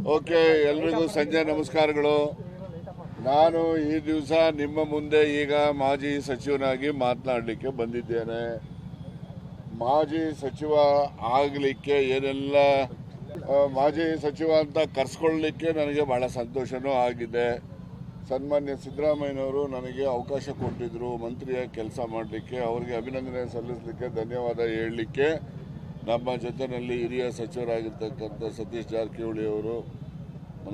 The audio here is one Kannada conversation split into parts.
ಓಕೆ, ಎಲ್ರಿಗೂ ಸಂಜೆ ನಮಸ್ಕಾರಗಳು. ನಾನು ಈ ದಿವಸ ನಿಮ್ಮ ಮುಂದೆ ಈಗ ಮಾಜಿ ಸಚಿವನಾಗಿ ಮಾತನಾಡಲಿಕ್ಕೆ ಬಂದಿದ್ದೇನೆ. ಮಾಜಿ ಸಚಿವ ಆಗಲಿಕ್ಕೆ ಏನೆಲ್ಲ ಮಾಜಿ ಸಚಿವ ಅಂತ ಕರೆಸ್ಕೊಳ್ಳಲಿಕ್ಕೆ ನನಗೆ ಬಹಳ ಸಂತೋಷನೂ ಆಗಿದೆ. ಸನ್ಮಾನ್ಯ ಸಿದ್ದರಾಮಯ್ಯನವರು ನನಗೆ ಅವಕಾಶ ಕೊಟ್ಟಿದ್ದರು ಮಂತ್ರಿಯಾಗಿ ಕೆಲಸ ಮಾಡಲಿಕ್ಕೆ. ಅವರಿಗೆ ಅಭಿನಂದನೆ ಸಲ್ಲಿಸಲಿಕ್ಕೆ, ಧನ್ಯವಾದ ಹೇಳಲಿಕ್ಕೆ ನಮ್ಮ ಜೊತೆಯಲ್ಲಿ ಹಿರಿಯ ಸಚಿವರಾಗಿರ್ತಕ್ಕಂಥ ಸತೀಶ್ ಜಾರಕಿಹೊಳಿ ಅವರು,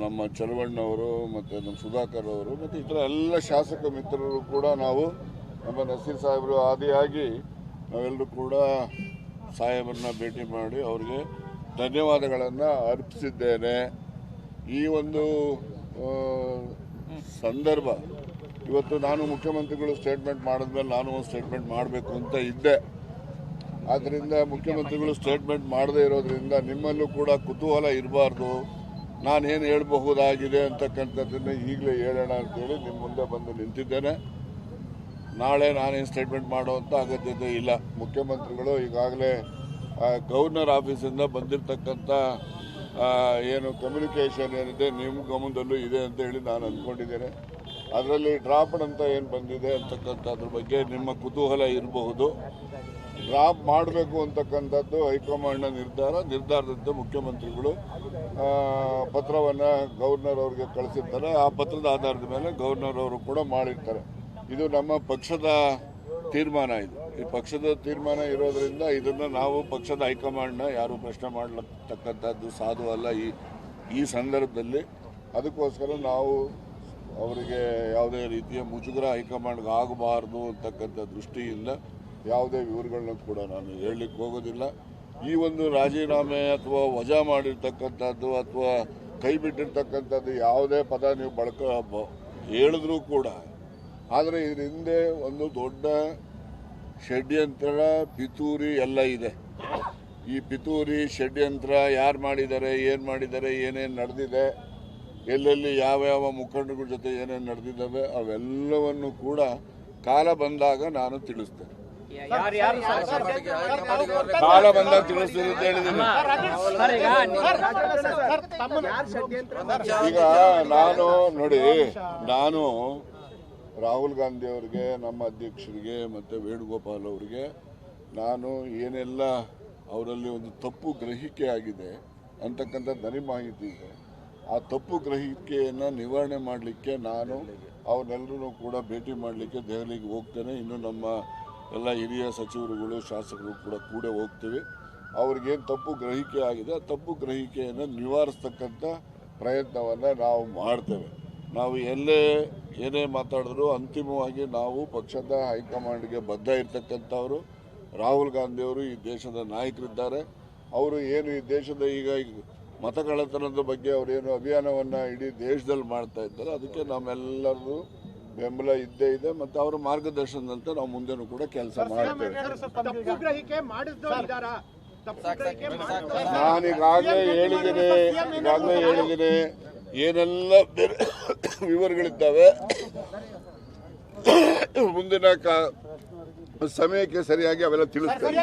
ನಮ್ಮ ಚಲವಣ್ಣವರು ಮತ್ತು ನಮ್ಮ ಸುಧಾಕರ್ ಅವರು ಮತ್ತು ಇತರ ಎಲ್ಲ ಶಾಸಕ ಮಿತ್ರರು ಕೂಡ ನಾವು ನಮ್ಮ ನಸೀರ್ ಸಾಹೇಬರು ಆದಿಯಾಗಿ ನಾವೆಲ್ಲರೂ ಕೂಡ ಸಾಹೇಬರನ್ನ ಭೇಟಿ ಮಾಡಿ ಅವರಿಗೆ ಧನ್ಯವಾದಗಳನ್ನು ಅರ್ಪಿಸಿದ್ದೇನೆ. ಈ ಒಂದು ಸಂದರ್ಭ ಇವತ್ತು ನಾನು ಮುಖ್ಯಮಂತ್ರಿಗಳು ಸ್ಟೇಟ್ಮೆಂಟ್ ಮಾಡಿದ್ಮೇಲೆ ನಾನು ಒಂದು ಸ್ಟೇಟ್ಮೆಂಟ್ ಮಾಡಬೇಕು ಅಂತ ಇದ್ದೆ. ಆದ್ದರಿಂದ ಮುಖ್ಯಮಂತ್ರಿಗಳು ಸ್ಟೇಟ್ಮೆಂಟ್ ಮಾಡದೇ ಇರೋದ್ರಿಂದ ನಿಮ್ಮಲ್ಲೂ ಕೂಡ ಕುತೂಹಲ ಇರಬಾರ್ದು, ನಾನೇನು ಹೇಳಬಹುದಾಗಿದೆ ಅಂತಕ್ಕಂಥದ್ದನ್ನು ಈಗಲೇ ಹೇಳೋಣ ಅಂತೇಳಿ ನಿಮ್ಮ ಮುಂದೆ ಬಂದು ನಿಂತಿದ್ದೇನೆ. ನಾಳೆ ನಾನೇನು ಸ್ಟೇಟ್ಮೆಂಟ್ ಮಾಡುವಂಥ ಅಗತ್ಯತೆ ಇಲ್ಲ. ಮುಖ್ಯಮಂತ್ರಿಗಳು ಈಗಾಗಲೇ ಗವರ್ನರ್ ಆಫೀಸಿಂದ ಬಂದಿರತಕ್ಕಂಥ ಏನು ಕಮ್ಯುನಿಕೇಷನ್ ಏನಿದೆ ನಿಮ್ಮ ಗಮನದಲ್ಲೂ ಇದೆ ಅಂತ ಹೇಳಿ ನಾನು ಅಂದ್ಕೊಂಡಿದ್ದೇನೆ. ಅದರಲ್ಲಿ ಡ್ರಾಫ್ಟ್ ಅಂತ ಏನು ಬಂದಿದೆ ಅಂತಕ್ಕಂಥದ್ರ ಬಗ್ಗೆ ನಿಮ್ಮ ಕುತೂಹಲ ಇರಬಹುದು. ಡ್ರಾಪ್ ಮಾಡಬೇಕು ಅಂತಕ್ಕಂಥದ್ದು ಹೈಕಮಾಂಡ್ನ ನಿರ್ಧಾರದಂತೆ ಮುಖ್ಯಮಂತ್ರಿಗಳು ಪತ್ರವನ್ನು ಗವರ್ನರ್ ಅವರಿಗೆ ಕಳಿಸಿರ್ತಾರೆ. ಆ ಪತ್ರದ ಆಧಾರದ ಮೇಲೆ ಗವರ್ನರ್ ಅವರು ಕೂಡ ಮಾಡಿರ್ತಾರೆ. ಇದು ನಮ್ಮ ಪಕ್ಷದ ತೀರ್ಮಾನ. ಈ ಪಕ್ಷದ ತೀರ್ಮಾನ ಇರೋದ್ರಿಂದ ಇದನ್ನು ನಾವು ಪಕ್ಷದ ಹೈಕಮಾಂಡ್ನ ಯಾರು ಪ್ರಶ್ನೆ ಮಾಡತಕ್ಕಂಥದ್ದು ಸಾಧು ಅಲ್ಲ ಈ ಸಂದರ್ಭದಲ್ಲಿ. ಅದಕ್ಕೋಸ್ಕರ ನಾವು ಅವರಿಗೆ ಯಾವುದೇ ರೀತಿಯ ಮುಜುಗರ ಹೈಕಮಾಂಡ್ಗೆ ಆಗಬಾರ್ದು ಅಂತಕ್ಕಂಥ ದೃಷ್ಟಿಯಿಂದ ಯಾವುದೇ ವಿವರಗಳನ್ನ ಕೂಡ ನಾನು ಹೇಳಲಿಕ್ಕೆ ಹೋಗೋದಿಲ್ಲ. ಈ ಒಂದು ರಾಜೀನಾಮೆ ಅಥವಾ ವಜಾ ಮಾಡಿರ್ತಕ್ಕಂಥದ್ದು ಅಥವಾ ಕೈ ಬಿಟ್ಟಿರ್ತಕ್ಕಂಥದ್ದು ಯಾವುದೇ ಪದ ನೀವು ಹೇಳಿದ್ರೂ ಕೂಡ, ಆದರೆ ಇದ್ರ ಹಿಂದೆ ಒಂದು ದೊಡ್ಡ ಷಡ್ಯಂತ್ರ, ಪಿತೂರಿ ಎಲ್ಲ ಇದೆ. ಈ ಪಿತೂರಿ ಷಡ್ಯಂತ್ರ ಯಾರು ಮಾಡಿದ್ದಾರೆ, ಏನು ಮಾಡಿದ್ದಾರೆ, ಏನೇನು ನಡೆದಿದೆ, ಎಲ್ಲೆಲ್ಲಿ ಯಾವ ಮುಖಂಡಗಳ ಜೊತೆ ಏನೇನು ನಡೆದಿದ್ದಾವೆ ಅವೆಲ್ಲವನ್ನು ಕೂಡ ಕಾಲ ಬಂದಾಗ ನಾನು ತಿಳಿಸ್ತೇನೆ. ಕಾಲ ಬಂದಾಗ ತಿಳಿಸ್ತೀನಿ ಅಂತ ಹೇಳಿದ್ದೀನಿ. ಈಗ ನಾನು ರಾಹುಲ್ ಗಾಂಧಿ ಅವರಿಗೆ, ನಮ್ಮ ಅಧ್ಯಕ್ಷರಿಗೆ ಮತ್ತು ವೇಣುಗೋಪಾಲ್ ಅವರಿಗೆ ನಾನು ಏನೆಲ್ಲ ಅವರಲ್ಲಿ ಒಂದು ತಪ್ಪು ಗ್ರಹಿಕೆ ಆಗಿದೆ ಅಂತಕ್ಕಂಥ ಮಾಹಿತಿ ಇದೆ. ಆ ತಪ್ಪು ಗ್ರಹಿಕೆಯನ್ನು ನಿವಾರಣೆ ಮಾಡಲಿಕ್ಕೆ ನಾನು ಅವನ್ನೆಲ್ಲರೂ ಕೂಡ ಭೇಟಿ ಮಾಡಲಿಕ್ಕೆ ದೆಹಲಿಗೆ ಹೋಗ್ತೇನೆ. ಇನ್ನು ನಮ್ಮ ಎಲ್ಲ ಹಿರಿಯ ಸಚಿವರುಗಳು, ಶಾಸಕರು ಕೂಡ ಹೋಗ್ತೀವಿ. ಅವ್ರಿಗೇನು ತಪ್ಪು ಗ್ರಹಿಕೆ ಆಗಿದೆ ಆ ತಪ್ಪು ಗ್ರಹಿಕೆಯನ್ನು ನಿವಾರಿಸ್ತಕ್ಕಂಥ ಪ್ರಯತ್ನವನ್ನು ನಾವು ಮಾಡ್ತೇವೆ. ನಾವು ಏನೇ ಮಾತಾಡಿದ್ರು ಅಂತಿಮವಾಗಿ ನಾವು ಪಕ್ಷದ ಹೈಕಮಾಂಡ್ಗೆ ಬದ್ಧ ಇರ್ತಕ್ಕಂಥವರು. ರಾಹುಲ್ ಗಾಂಧಿಯವರು ಈ ದೇಶದ ನಾಯಕರಿದ್ದಾರೆ. ಅವರು ಏನು ಈ ದೇಶದ ಈಗ ಮತಕಳ್ಳತನದ ಬಗ್ಗೆ ಅವರೇನು ಅಭಿಯಾನವನ್ನು ಇಡೀ ದೇಶದಲ್ಲಿ ಮಾಡ್ತಾ ಇದ್ದಾರೆ, ಅದಕ್ಕೆ ನಮ್ಮೆಲ್ಲರೂ ಬೆಂಬಲ ಇದ್ದೇ ಇದೆ ಮತ್ತು ಅವರ ಮಾರ್ಗದರ್ಶನದಂತೆ ನಾವು ಮುಂದೆನೂ ಕೂಡ ಕೆಲಸ ಮಾಡ್ತೇವೆ. ನಾನೀಗಾಗಲೇ ಹೇಳಿದ್ದೀನಿ ಏನೆಲ್ಲ ವಿವರಗಳಿದ್ದಾವೆ ಮುಂದಿನ ಸಮಯಕ್ಕೆ ಸರಿಯಾಗಿ ಅವೆಲ್ಲ ತಿಳಿಸ್ತೇನೆ.